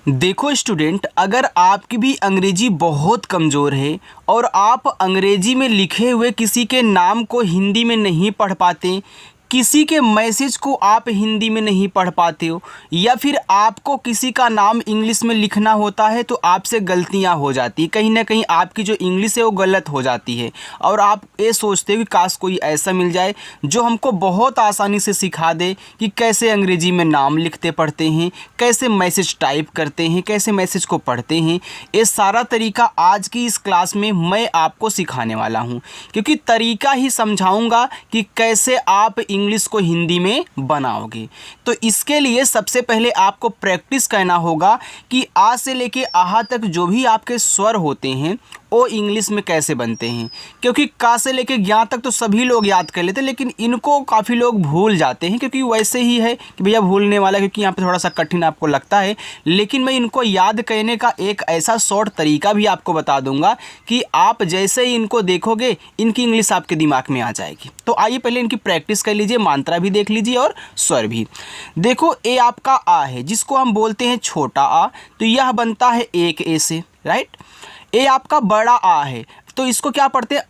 देखो स्टूडेंट, अगर आपकी भी अंग्रेजी बहुत कमज़ोर है और आप अंग्रेजी में लिखे हुए किसी के नाम को हिंदी में नहीं पढ़ पाते, किसी के मैसेज को आप हिंदी में नहीं पढ़ पाते हो, या फिर आपको किसी का नाम इंग्लिश में लिखना होता है तो आपसे गलतियां हो जाती हैं, कहीं ना कहीं आपकी जो इंग्लिश है वो गलत हो जाती है और आप ये सोचते हो कि काश कोई ऐसा मिल जाए जो हमको बहुत आसानी से सिखा दे कि कैसे अंग्रेजी में नाम लिखते पढ़ते हैं, कैसे मैसेज टाइप करते हैं, कैसे मैसेज को पढ़ते हैं। ये सारा तरीका आज की इस क्लास में मैं आपको सिखाने वाला हूँ, क्योंकि तरीका ही समझाऊँगा कि कैसे आप इंग्लिश को हिंदी में बनाओगे। तो इसके लिए सबसे पहले आपको प्रैक्टिस करना होगा कि आ से लेके आहा तक जो भी आपके स्वर होते हैं वो इंग्लिश में कैसे बनते हैं, क्योंकि का से लेके ज्ञा तक तो सभी लोग याद कर लेते हैं, लेकिन इनको काफ़ी लोग भूल जाते हैं, क्योंकि वैसे ही है कि भैया भूलने वाला, क्योंकि यहाँ पे थोड़ा सा कठिन आपको लगता है। लेकिन मैं इनको याद करने का एक ऐसा शॉर्ट तरीका भी आपको बता दूंगा कि आप जैसे ही इनको देखोगे इनकी इंग्लिश आपके दिमाग में आ जाएगी। तो आइए पहले इनकी प्रैक्टिस कर लीजिए, मात्रा भी देख लीजिए और स्वर भी। देखो, ए आपका आ है जिसको हम बोलते हैं छोटा आ, तो यह बनता है एक ए से, राइट। ए आपका बड़ा आ है तो इसको क्या पढ़ते हैं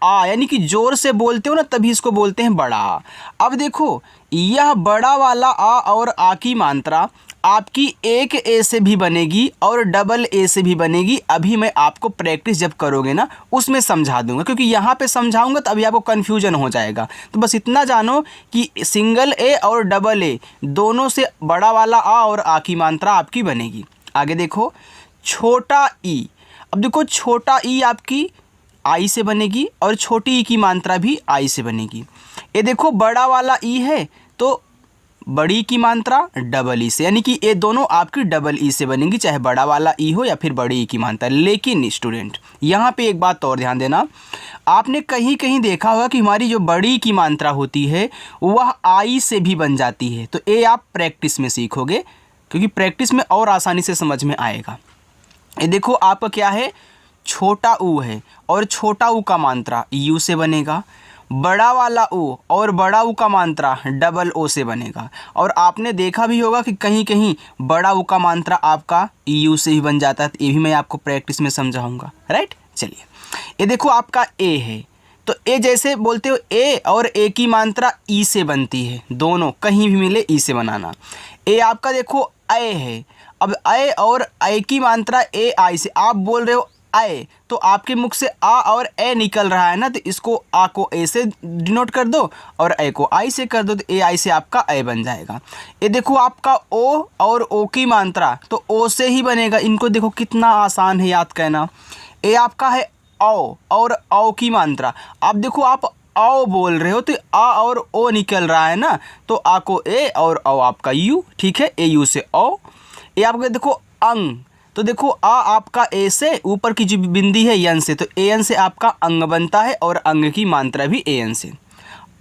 आ, यानी कि जोर से बोलते हो ना तभी इसको बोलते हैं बड़ा आ। अब देखो, यह बड़ा वाला आ और आ की मात्रा आपकी एक ए से भी बनेगी और डबल ए से भी बनेगी। अभी मैं आपको प्रैक्टिस जब करोगे ना उसमें समझा दूंगा, क्योंकि यहाँ पे समझाऊंगा तो अभी आपको कन्फ्यूजन हो जाएगा। तो बस इतना जानो कि सिंगल ए और डबल ए दोनों से बड़ा वाला आ और आ की मात्रा आपकी बनेगी। आगे देखो, छोटा ई। अब देखो, छोटा ई आपकी आई से बनेगी और छोटी ई की मात्रा भी आई से बनेगी। ये देखो, बड़ा वाला ई है तो बड़ी की मात्रा डबल ई से, यानी कि ये दोनों आपकी डबल ई से बनेंगी, चाहे बड़ा वाला ई हो या फिर बड़ी ई की मात्रा। लेकिन स्टूडेंट यहाँ पे एक बात और ध्यान देना, आपने कहीं कहीं देखा होगा कि हमारी जो बड़ी की मात्रा होती है वह आई से भी बन जाती है। तो ये आप प्रैक्टिस में सीखोगे, क्योंकि प्रैक्टिस में और आसानी से समझ में आएगा। ये देखो, आपका क्या है, छोटा ऊ है और छोटा ऊ का मात्रा यू से बनेगा। बड़ा वाला ओ और बड़ा ऊ का मात्रा डबल ओ से बनेगा। और आपने देखा भी होगा कि कहीं कहीं बड़ा ऊ का मात्रा आपका यू से ही बन जाता है। तो ये भी मैं आपको प्रैक्टिस में समझाऊंगा, राइट। चलिए, ये देखो आपका ए है तो ए जैसे बोलते हो ए और ए की मात्रा ई से बनती है, दोनों कहीं भी मिले ई से बनाना। ए आपका देखो ए है, अब ए और ए की मात्रा ए आई से, आप बोल रहे हो ए तो आपके मुख से आ और ए निकल रहा है ना, तो इसको आ को ए से डिनोट कर दो और ए को आई से कर दो, तो ए आई से आपका ए बन जाएगा। ये देखो आपका ओ और ओ की मात्रा तो ओ से ही बनेगा। इनको देखो कितना आसान है याद करना। ए आपका है औ और औ की मात्रा, आप देखो आप औ बोल रहे हो तो आ और ओ निकल रहा है ना, तो आ को ए और औ आपका यू, ठीक है, ए यू से औ। ये आपका देखो अंग, तो देखो आ आपका ए से, ऊपर की जो बिंदी है यन से, तो ए एन से आपका अंग बनता है और अंग की मात्रा भी ए एन से।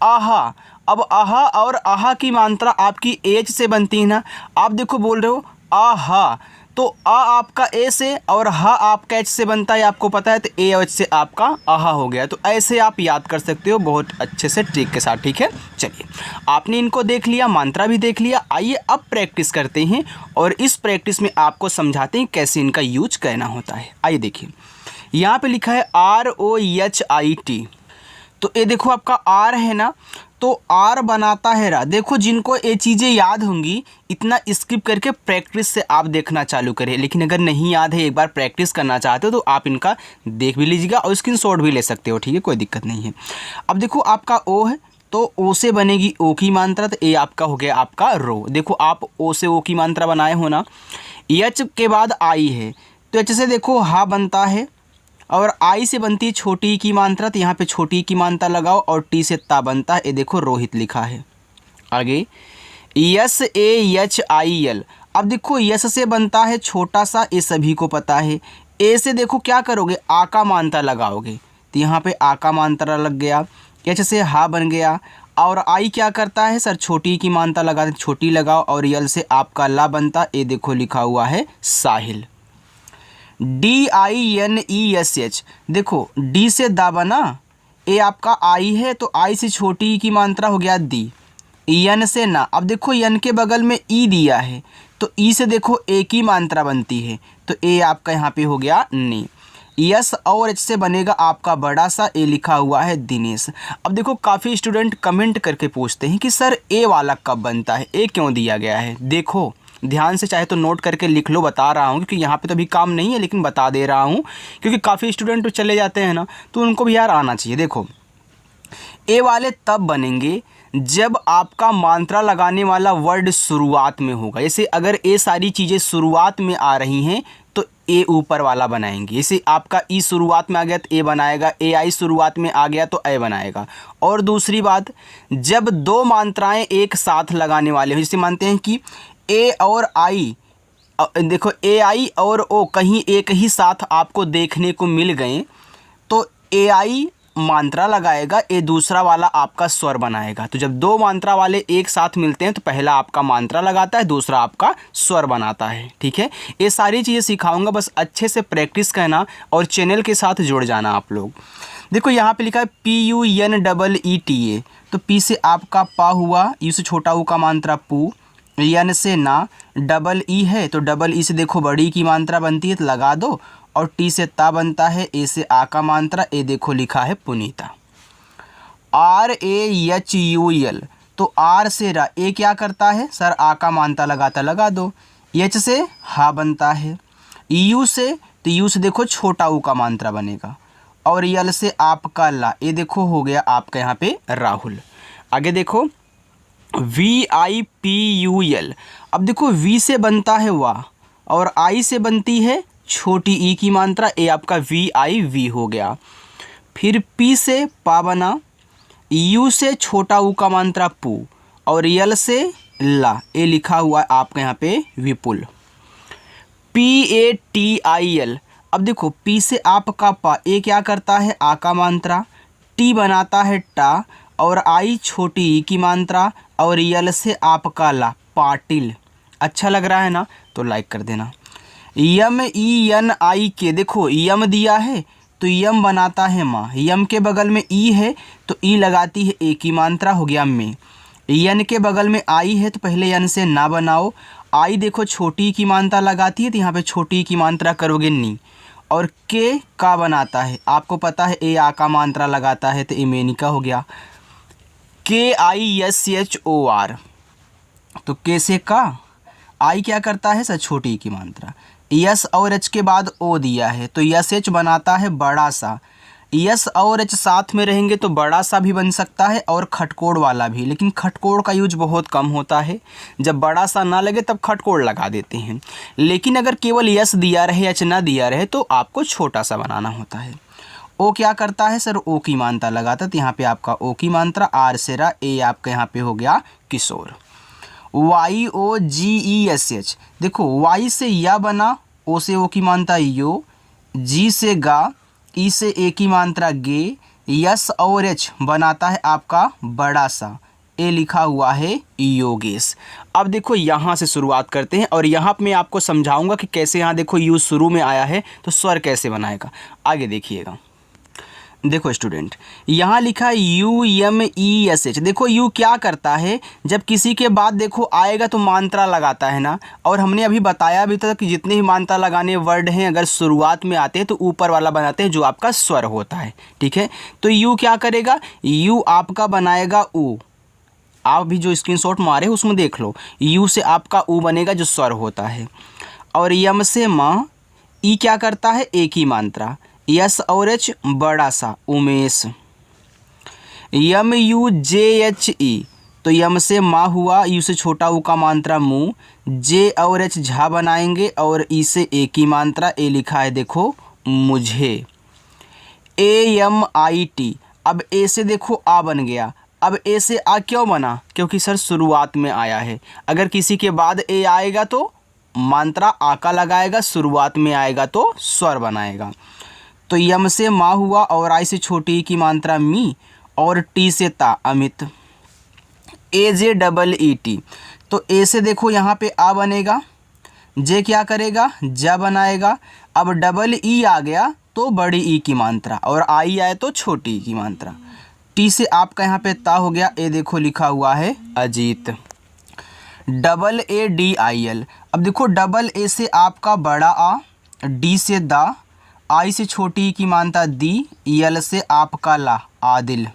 आहा, अब आहा और आहा की मात्रा आपकी एच से बनती है ना, आप देखो बोल रहे हो आहा, तो आ आपका ए से और हा आपका एच से बनता है, आपको पता है, तो ए और एच से आपका आहा हो गया। तो ऐसे आप याद कर सकते हो बहुत अच्छे से ट्रिक के साथ, ठीक है। चलिए, आपने इनको देख लिया, मात्रा भी देख लिया। आइए अब प्रैक्टिस करते हैं और इस प्रैक्टिस में आपको समझाते हैं कैसे इनका यूज करना होता है। आइए देखिए, यहाँ पे लिखा है ROHIT, तो ये देखो आपका आर है ना, तो आर बनाता है रा। देखो, जिनको ये चीज़ें याद होंगी इतना स्किप करके प्रैक्टिस से आप देखना चालू करें, लेकिन अगर नहीं याद है, एक बार प्रैक्टिस करना चाहते हो तो आप इनका देख भी लीजिएगा और स्क्रीनशॉट भी ले सकते हो, ठीक है, कोई दिक्कत नहीं है। अब देखो आपका ओ है तो ओ से बनेगी ओ की मात्रा, तो ए आपका हो गया आपका रो। देखो आप ओ से ओ की मात्रा बनाए हो ना। एच के बाद आई है तो एच से देखो हा बनता है और आई से बनती है छोटी की मात्रा, तो यहाँ पे छोटी की मात्रा लगाओ और टी से ता बनता है, ये देखो रोहित लिखा है। आगे SAHIL, अब देखो यस से बनता है छोटा सा, ये सभी को पता है। ए से देखो क्या करोगे, आ का मात्रा लगाओगे, तो यहाँ पे आ का मात्रा लग गया। एच से हा बन गया और आई क्या करता है सर, छोटी की मात्रा लगाते, छोटी लगाओ और यल से आपका ला बनता, ये देखो लिखा हुआ है साहिल। DINESH, देखो डी से दा बना, ए आपका आई है तो आई से छोटी की मात्रा हो गया दी। यन से ना, अब देखो यन के बगल में ई दिया है तो ई से देखो एक ही मात्रा बनती है, तो ए आपका यहाँ पे हो गया ने। यस और एच से बनेगा आपका बड़ा सा ए, लिखा हुआ है दिनेश। अब देखो काफ़ी स्टूडेंट कमेंट करके पूछते हैं कि सर ए वाला कब बनता है, ए क्यों दिया गया है। देखो ध्यान से चाहे तो नोट करके लिख लो, बता रहा हूँ क्योंकि यहाँ पे तो अभी काम नहीं है, लेकिन बता दे रहा हूँ क्योंकि काफ़ी स्टूडेंट तो चले जाते हैं ना, तो उनको भी यार आना चाहिए। देखो ए वाले तब बनेंगे जब आपका मात्रा लगाने वाला वर्ड शुरुआत में होगा। जैसे अगर ए सारी चीज़ें शुरुआत में आ रही हैं तो ए ऊपर वाला बनाएंगे। जैसे आपका ई शुरुआत में आ गया तो ए बनाएगा, ए आई शुरुआत में आ गया तो ए बनाएगा। और दूसरी बात, जब दो मात्राएं एक साथ लगाने वाले हो, जैसे मानते हैं कि ए और आई, देखो ए आई और ओ कहीं एक ही साथ आपको देखने को मिल गए तो ए आई मात्रा लगाएगा, ए दूसरा वाला आपका स्वर बनाएगा। तो जब दो मात्रा वाले एक साथ मिलते हैं तो पहला आपका मात्रा लगाता है, दूसरा आपका स्वर बनाता है। ठीक है, ये सारी चीज़ें सिखाऊंगा, बस अच्छे से प्रैक्टिस करना और चैनल के साथ जुड़ जाना आप लोग। देखो यहाँ पे लिखा है PUNEETA, तो पी से आपका पा हुआ, यू से छोटा ऊ का मात्रा पू, यन से ना, डबल ई है तो डबल ई से देखो बड़ी की मात्रा बनती है तो लगा दो, और टी से ता बनता है, ए से आ का मात्रा, ए देखो लिखा है पुनीता। RAHUL, तो आर से रा, ए क्या करता है सर आ का मात्रा लगाता, लगा दो। एच से हा बनता है, यू से, तो यू से देखो छोटा ऊ का मात्रा बनेगा, और यल से आपका ला, ये देखो हो गया आपका यहाँ पे राहुल। आगे देखो VIPUL, अब देखो वी से बनता है वाह, और आई से बनती है छोटी ई की मात्रा, ए आपका VIV हो गया। फिर पी से पा बना, यू से छोटा ऊ का मात्रा पू, और यल से ला, ए लिखा हुआ है आपका यहाँ पे विपुल। PATIL, अब देखो पी से आपका पा, ए क्या करता है आ का मात्रा, टी बनाता है टा, और आई छोटी ई की मात्रा, और यल से आपका ला, पाटिल। अच्छा लग रहा है ना, तो लाइक कर देना। YMENIK, देखो यम दिया है तो यम बनाता है माँ, यम के बगल में ई है तो ई लगाती है ए की मात्रा, हो गया में। यन के बगल में आई है तो पहले यन से ना बनाओ, आई देखो छोटी की मात्रा लगाती है तो यहाँ पे छोटी की मात्रा करोगे नी, और के का बनाता है, आपको पता है ए आ का मात्रा लगाता है तो इमेनिका हो गया। KISHOR, तो के से का, आई क्या करता है सर छोटी की मात्रा, यस और एच के बाद ओ दिया है तो यस एच बनाता है बड़ा सा, यस और एच साथ में रहेंगे तो बड़ा सा भी बन सकता है और खटकोड़ वाला भी, लेकिन खटकोड़ का यूज बहुत कम होता है, जब बड़ा सा ना लगे तब खटकोड़ लगा देते हैं। लेकिन अगर केवल यस दिया रहे एच ना दिया रहे तो आपको छोटा सा बनाना होता है। ओ क्या करता है सर ओ की मात्रा लगाता है, तो यहाँ पे आपका ओ की मात्रा, आर से रा, ए आपका यहाँ पे हो गया किशोर। YOGESH, देखो वाई से या बना, ओ से ओ की मात्रा यो, जी से गा, ई से ए की मात्रा गे, यस और एच बनाता है आपका बड़ा सा, ए लिखा हुआ है योगेश। अब देखो यहाँ से शुरुआत करते हैं और यहाँ पे मैं आपको समझाऊंगा कि कैसे यहाँ देखो यू शुरू में आया है तो स्वर कैसे बनाएगा। आगे देखिएगा, देखो स्टूडेंट यहाँ लिखा है UMESH, देखो यू क्या करता है जब किसी के बाद देखो आएगा तो मात्रा लगाता है ना, और हमने अभी बताया भी था कि जितने भी मात्रा लगाने वर्ड हैं अगर शुरुआत में आते हैं तो ऊपर वाला बनाते हैं जो आपका स्वर होता है। ठीक है, तो यू क्या करेगा, यू आपका बनाएगा ऊ, आप भी जो स्क्रीनशॉट मारे उसमें देख लो, यू से आपका ऊ बनेगा जो स्वर होता है, और यम से माँ, ई क्या करता है एक ही मात्रा, यस और एच बड़ा सा उमेश। YUJHE, तो यम से माँ हुआ, यू से छोटा ऊ का मात्रा मुँह, जे और एच झा बनाएंगे, और ई से ए की मात्रा, ए लिखा है देखो मुझे। AMIT, अब ए से देखो आ बन गया, अब ए से आ क्यों बना, क्योंकि सर शुरुआत में आया है, अगर किसी के बाद ए आएगा तो मात्रा आ का लगाएगा, शुरुआत में आएगा तो स्वर बनाएगा। तो यम से माँ हुआ, और आई से छोटी की मात्रा मी, और टी से ता अमित। AJEET, तो ए से देखो यहाँ पे आ बनेगा, जे क्या करेगा जा बनाएगा, अब डबल ई आ गया तो बड़ी ई की मात्रा, और आई आए तो छोटी ई की मात्रा। टी से आपका यहाँ पे ता हो गया, ए देखो लिखा हुआ है अजीत। AADIL। अब देखो डबल ए से आपका बड़ा आ, डी से दा, आई से छोटी की मानता दी, यल से आपका ला आदिल।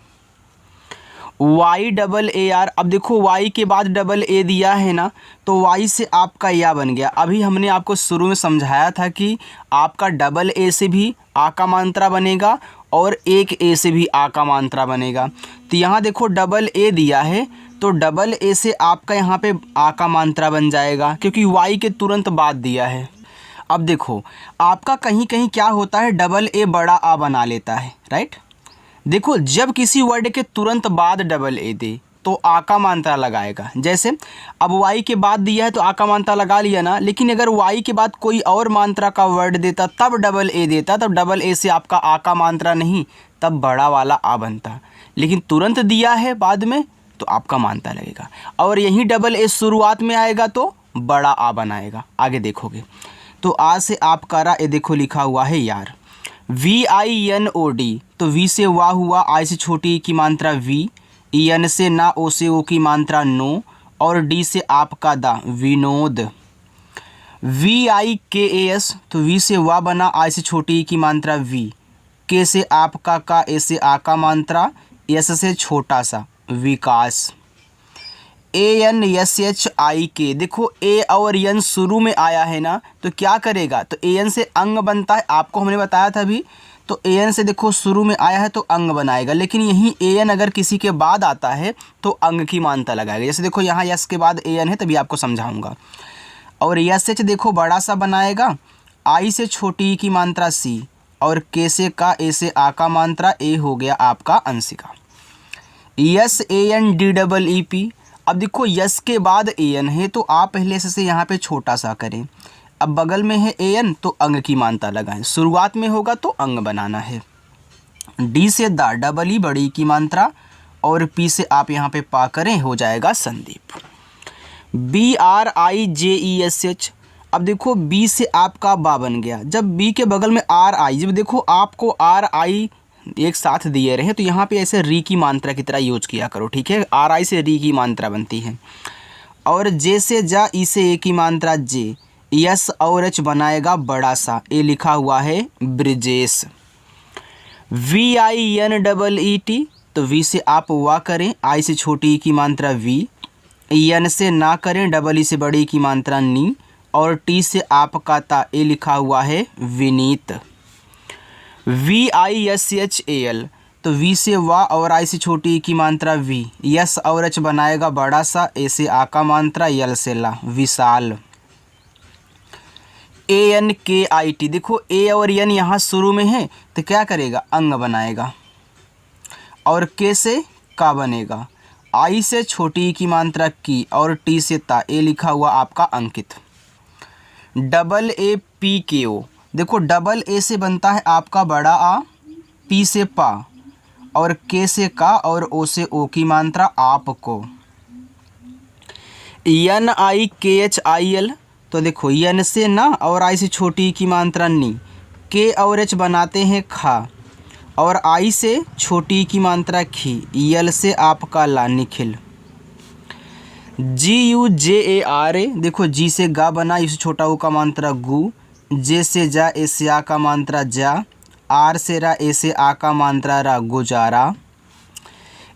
YAAR। अब देखो Y के बाद डबल ए दिया है ना, तो Y से आपका या बन गया। अभी हमने आपको शुरू में समझाया था कि आपका डबल ए से भी आ का मात्रा बनेगा और एक ए से भी आ का मात्रा बनेगा। तो यहाँ देखो डबल ए दिया है, तो डबल ए से आपका यहाँ पे आ का मात्रा बन जाएगा क्योंकि Y के तुरंत बाद दिया है। अब देखो आपका कहीं कहीं क्या होता है, डबल ए बड़ा आ बना लेता है, राइट। देखो जब किसी वर्ड के तुरंत बाद डबल ए दे तो आ का मात्रा लगाएगा। जैसे अब वाई के बाद दिया है तो आ का मात्रा लगा लिया ना, लेकिन अगर वाई के बाद कोई और मात्रा का वर्ड देता तब डबल ए देता, तब डबल ए से आपका आ का मात्रा नहीं, तब बड़ा वाला आ बनता। लेकिन तुरंत दिया है बाद में तो आपका मात्रा लगेगा, और यही डबल ए शुरुआत में आएगा तो बड़ा आ बनाएगा। आगे देखोगे तो आ से आपका रा, ये देखो लिखा हुआ है यार। VINOD, तो वी से वाह हुआ, आई से छोटी की मात्रा वी, EN से ना, ओ से ओ की मात्रा नो, और डी से आपका दा विनोद। VIKAS, तो वी से वाह बना, आई से छोटी की मात्रा वी, के से आपका का, ए से आ का मात्रा, एस से छोटा सा विकास। ANSHIK, देखो ए और एन शुरू में आया है ना, तो क्या करेगा, तो AN से अंग बनता है, आपको हमने बताया था अभी। तो AN से देखो शुरू में आया है तो अंग बनाएगा, लेकिन यही AN अगर किसी के बाद आता है तो अंग की मात्रा लगाएगा। जैसे देखो यहाँ यस के बाद AN है, तभी आपको समझाऊंगा। और SH देखो बड़ा सा बनाएगा, आई से छोटी की मात्रा सी, और के से का, ए से आ का मात्रा, ए हो गया आपका अंशिका। SANDEEP, अब देखो यस के बाद AN है तो आप पहले से यहाँ पे छोटा सा करें। अब बगल में है AN तो अंग की मात्रा लगाएं, शुरुआत में होगा तो अंग बनाना है। डी से दा, डबल ई बड़ी की मात्रा, और पी से आप यहाँ पे पा करें, हो जाएगा संदीप। BRIJESH, अब देखो बी से आपका बा बन गया। जब बी के बगल में RI, जब देखो आपको RI एक साथ दिए रहे तो यहाँ पे ऐसे री की मात्रा की तरह यूज किया करो, ठीक है। RI से री की मात्रा बनती है। और जे से जा, ई से ए की मात्रा जे, यस और एच बनाएगा बड़ा सा, ए लिखा हुआ है ब्रिजेश। VINEET, तो वी से आप वाह करें, आई से छोटी की मात्रा वी, EN से ना करें, डबल ई से बड़ी की मात्रा नी, और टी से आपका ता, ए लिखा हुआ है विनीत। VISHAL, तो वी से वाह और आई से छोटी की मात्रा वी, यस और एच बनाएगा बड़ा सा, ए से आ का मात्रा, यल से ला विशाल। ANKIT, देखो ए और एन यहाँ शुरू में है तो क्या करेगा, अंग बनाएगा, और के से का बनेगा, आई से छोटी की मात्रा की, और टी से ता, ए लिखा हुआ आपका अंकित। AAPKO, देखो डबल ए से बनता है आपका बड़ा आ, पी से पा, और के से का, और ओ से ओ की मात्रा आपको। NIKHIL, तो देखो एन से ना और आई से छोटी की मात्रा नी, के और एच बनाते हैं खा, और आई से छोटी की मात्रा खी, यल से आपका ला निखिल। GUJARA, देखो जी से गा बना, इस छोटा ऊ का मात्रा गु, जे से जा, ए से आ का मात्रा जा, आर से रा, ए से आ का मात्रा रा, गुजारा।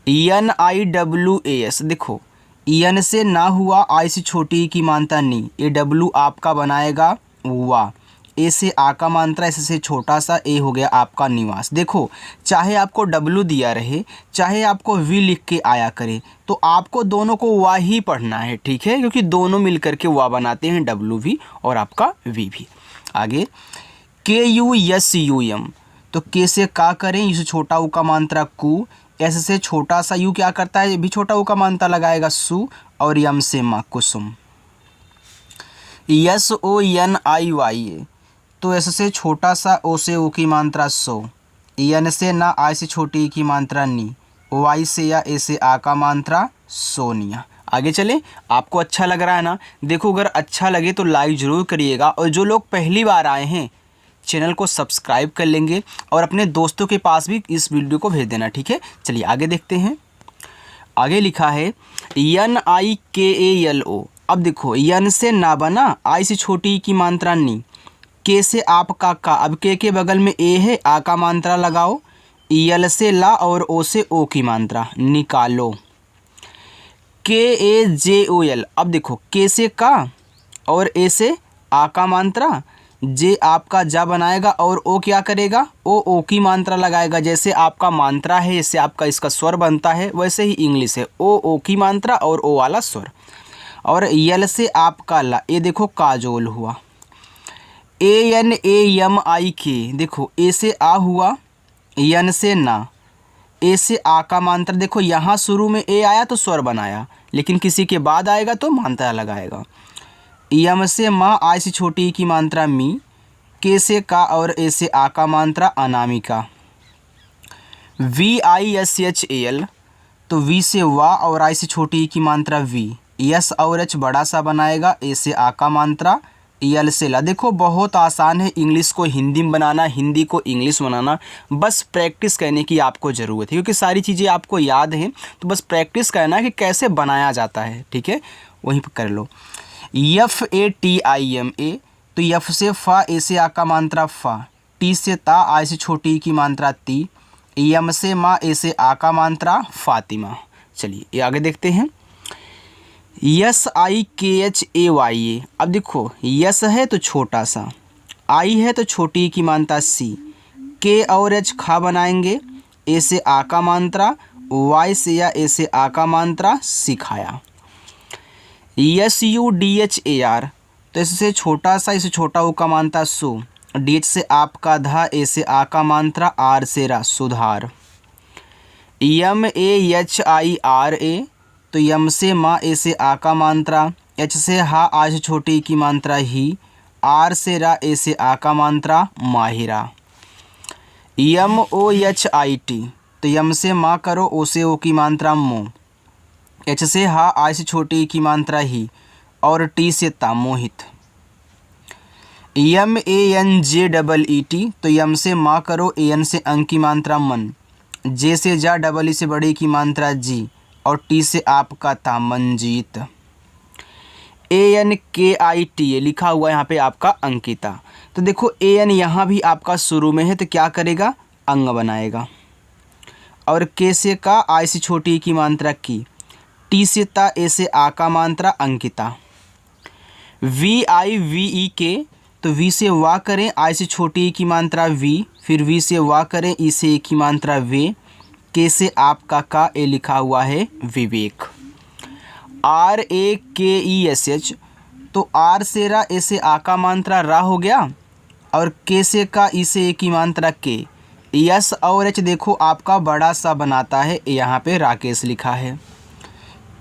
NIWAS, देखो EN से ना हुआ, आई से छोटी की मात्रा नी, ए डब्लू आपका बनाएगा वा, ए से आ का मात्रा, एस से छोटा सा, ए हो गया आपका निवास। देखो चाहे आपको डब्लू दिया रहे, चाहे आपको वी लिख के आया करे, तो आपको दोनों को वा ही पढ़ना है, ठीक है, क्योंकि दोनों मिलकर के वा बनाते हैं, WV और आपका वी भी। आगे KUSUM, तो के से का करें, इस छोटा ऊ का मात्रा कु, एस से छोटा सा यू क्या करता है, ये भी छोटा ऊ का मात्रा लगाएगा सु, और यम से मा कुसुम। SONIYA, तो एस से छोटा सा, ओ से ओ की मात्रा सो, EN से ना, आई से छोटी की मात्रा नी, वाई से या, ए से आ का मात्रा सोनिया। आगे चले, आपको अच्छा लग रहा है ना। देखो अगर अच्छा लगे तो लाइक ज़रूर करिएगा, और जो लोग पहली बार आए हैं चैनल को सब्सक्राइब कर लेंगे, और अपने दोस्तों के पास भी इस वीडियो को भेज देना, ठीक है। चलिए आगे देखते हैं। आगे लिखा है NIKALO, अब देखो यन से ना बना, आई से छोटी ई की मात्रा नी, के से आपका का, अब के बगल में ए है, आ का मात्रा लगाओ, यल से ला और ओ से ओ की मात्रा निकालो, के ए जे ओ एल। अब देखो के से का और ए से आ का मात्रा, जे आपका जा बनाएगा और ओ क्या करेगा, ओ की मात्रा लगाएगा। जैसे आपका मात्रा है, जैसे आपका इसका स्वर बनता है, वैसे ही इंग्लिश है, ओ की मात्रा और ओ वाला स्वर। और यल से आपका ला, ये देखो काजोल हुआ, ए एन ए एम आई के, देखो ए से आ हुआ, यन से ना, ए से आ का मात्रा, देखो यहाँ शुरू में ए आया तो स्वर बनाया, लेकिन किसी के बाद आएगा तो मात्रा लगाएगा। यम से माँ, आई से छोटी ई की मात्रा मी, के से का और ए से आ का मात्रा Anamika. V I S H A L, तो वी से वा और आई से छोटी ई की मात्रा वी, यस और एच बड़ा सा बनाएगा, ए से आ का मात्रा, यल से ला। देखो बहुत आसान है इंग्लिश को हिंदी में बनाना, हिंदी को इंग्लिश बनाना, बस प्रैक्टिस करने की आपको ज़रूरत है, क्योंकि सारी चीज़ें आपको याद हैं, तो बस प्रैक्टिस करना है कि कैसे बनाया जाता है, ठीक है, वहीं पर कर लो। F A T I M A, तो एफ से फा, ए से आ का मात्रा फा, टी से ता, आई से छोटी ई की मात्रा ती, यम से माँ, ए से आ का मात्रा फातिमा। चलिए ये आगे देखते हैं। यस आई के एच ए वाई ए, अब देखो यस है तो छोटा सा, आई है तो छोटी ई की मात्रा सी, के और एच खा बनाएंगे, ए से आ का मात्रा, वाई से या ए से आ का मात्रा सिखाया। Yes U D H A R, तो इससे छोटा सा, इसे छोटा ओ का मात्रा सु, डी एच से आपका धा, ए से आ का मात्रा, आर से रा सुधार। यम A H I R A, तो यम से माँ, ए से आ का मात्रा, एच से हा, आ से छोटी की मात्रा ही, आर से रा, ए से आ का मात्रा माहिरा। यम ओ एच आई टी, तो यम से माँ करो, ओ से ओ की मात्रा मो, एच से हा, आ से छोटी की मात्रा ही, और टी से ता Mohit. M A N J double E T, तो यम से माँ करो, ए एन से अंक की मात्रा मन, जे से जा, डबल ई से बड़ी की मात्रा जी, और टी से आपका था मंजीत। ए एन के आई टी ए लिखा हुआ यहाँ पे आपका अंकिता, तो देखो ए एन यहाँ भी आपका शुरू में है, तो क्या करेगा, अंग बनाएगा। और के से का, आई से छोटी की मात्रा की, टी से ता, ए से आ का मात्रा Ankita. V I V E K, तो वी से वा करें, आई से छोटी की मात्रा वी, फिर वी से वा करें, ई से ए की मात्रा वे, के से आपका का, ए लिखा हुआ है विवेक। आर ए के ई एस एच, तो आर से रा, ए से आ का मात्रा रा हो गया, और के से का, ई से ए की मात्रा के, यस और एच देखो आपका बड़ा सा बनाता है, यहाँ पे राकेश लिखा है।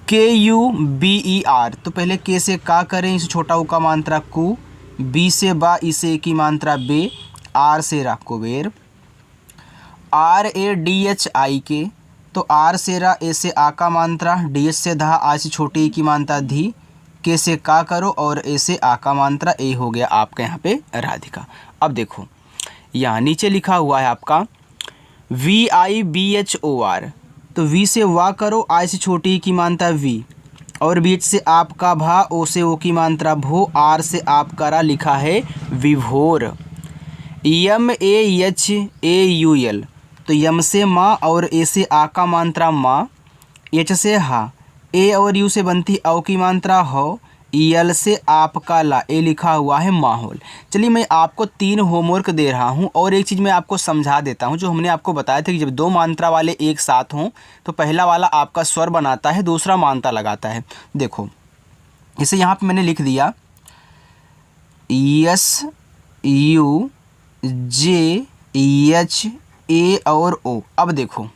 के यू बी ई आर, तो पहले के से का करें, इसे छोटा ऊ का मात्रा कु, बी से बा, ई से ए की मात्रा बे, आर से रा Kuber. R A D H I K, तो आर से रा, ए से आ का मात्रा, डी एच से धा, आ से छोटी ई की मात्रा धी, के से का करो और ए से आ का मात्रा, ए हो गया आपका यहाँ पे राधिका। अब देखो यहाँ नीचे लिखा हुआ है आपका V I B H O R, तो वी से वा करो, आई से छोटी ई की मात्रा वी, और बीच से आपका भा, ओ से ओ की मात्रा भो, आर से आपका रा लिखा है Vibhor. M A H A U L, तो यम से माँ और ए से आ का मात्रा माँ, एच से हा, ए और यू से बनती औ की मात्रा हो, यल से आपका ला, ए लिखा हुआ है माहौल। चलिए मैं आपको 3 होमवर्क दे रहा हूँ, और एक चीज़ मैं आपको समझा देता हूँ, जो हमने आपको बताया था कि जब 2 मात्रा वाले एक साथ हों तो पहला वाला आपका स्वर बनाता है, दूसरा मात्रा लगाता है। देखो इसे यहाँ पे मैंने लिख दिया yes you J H A और ओ। अब देखो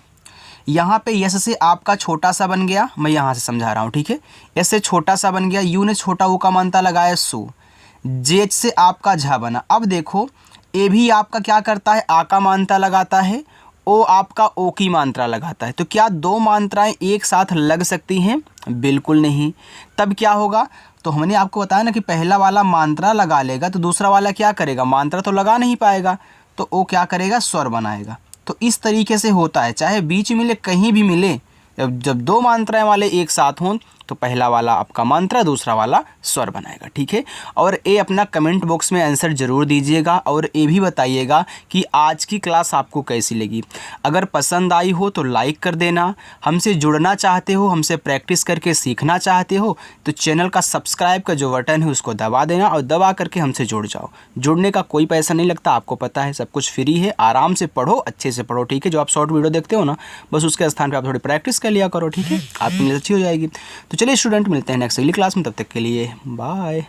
यहाँ पे यस से आपका छोटा सा बन गया, मैं यहाँ से समझा रहा हूँ, ठीक है, एस से छोटा सा बन गया, यू ने छोटा ऊ का मात्रा लगाया सो, जेच से आपका झा बना। अब देखो ए भी आपका क्या करता है, आ का मात्रा लगाता है, ओ आपका ओ की मात्रा लगाता है। तो क्या 2 मात्राएं एक साथ लग सकती हैं? बिल्कुल नहीं। तब क्या होगा, तो हमने आपको बताया ना कि पहला वाला मात्रा लगा लेगा तो दूसरा वाला क्या करेगा, मात्रा तो लगा नहीं पाएगा, तो ओ क्या करेगा, स्वर बनाएगा। तो इस तरीके से होता है, चाहे बीच मिले कहीं भी मिले, जब 2 मात्राएं वाले एक साथ हों तो पहला वाला आपका मात्रा, दूसरा वाला स्वर बनाएगा। ठीक है, और ये अपना कमेंट बॉक्स में आंसर ज़रूर दीजिएगा और ये भी बताइएगा कि आज की क्लास आपको कैसी लगी। अगर पसंद आई हो तो लाइक कर देना। हमसे जुड़ना चाहते हो, हमसे प्रैक्टिस करके सीखना चाहते हो तो चैनल का सब्सक्राइब का जो बटन है उसको दबा देना और दबा करके हमसे जुड़ जाओ। जुड़ने का कोई पैसा नहीं लगता, आपको पता है, सब कुछ फ्री है। आराम से पढ़ो, अच्छे से पढ़ो। ठीक है, जो आप शॉर्ट वीडियो देखते हो ना, बस उसके स्थान पर आप थोड़ी प्रैक्टिस कर लिया करो। ठीक है, आपकी नींद अच्छी हो जाएगी। तो चलिए स्टूडेंट, मिलते हैं नेक्स्ट अगली क्लास में, तब तक के लिए बाय।